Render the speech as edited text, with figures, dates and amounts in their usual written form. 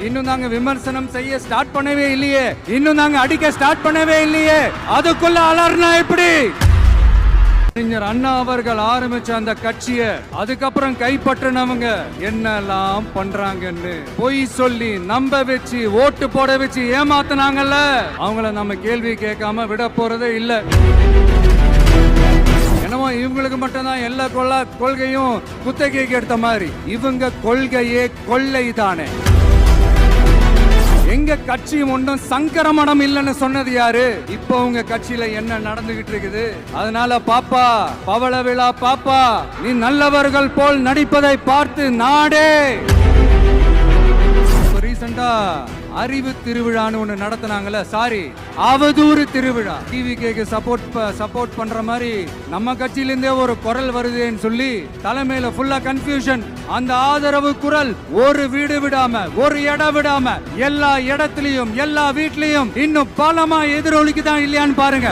இன்னும் நாங்க விமர்சனம் செய்ய ஸ்டார்ட் பண்ணவே இல்லையே, இன்னும் நாங்க அடிக்க ஸ்டார்ட் பண்ணவே இல்லையே, அதுக்குள்ள அலர்னா எப்படி? அறிஞர் அண்ணா அவர்கள் ஆரம்பிச்ச அந்த கட்சியை அதுக்கப்புறம் கைப்பற்றினவங்க என்னெல்லாம் பண்றாங்கன்னு பொய் சொல்லி நம்ப வச்சு ஓட்டு போட வச்சு ஏமாத்தினாங்கல்ல, அவங்கள நம்ம கேள்வி கேட்காம விட போறதே இல்ல. என்னமோ இவங்களுக்கு மட்டும்தான் எல்லா கொள்கையும் குத்தகைக்கு எடுத்த மாதிரி, இவங்க கொள்கையே கொள்ளை தானே. எங்க கட்சி ஒன்றும் சங்கரமணம் இல்லைன்னு சொன்னது யாரு? இப்போ உங்க கட்சியில என்ன நடந்துகிட்டு இருக்குது? அதனால பாப்பா, பவள விழா பாப்பா, நீ நல்லவர்கள் போல் நடிப்பதை பார்த்து நாடே. ரீசெண்டா அறிவு திருவிழான்னு ஒண்ணு நடத்தினாங்கல்ல, சாரி அவதூறு திருவிழா. டிவிகேக்கு சப்போர்ட் பண்ற மாதிரி நம்ம கட்சியில இருந்தே ஒரு குரல் வருதுன்னு சொல்லி தலைமையில ஃபுல்லா கன்ஃபியூஷன். அந்த ஆதரவு குரல் ஒரு வீடு விடாம, ஒரு இடம் விடாம எல்லா இடத்துலயும் எல்லா வீட்லயும் இன்னும் பலமா எதிரொலிக்குதான் இல்லையான்னு பாருங்க.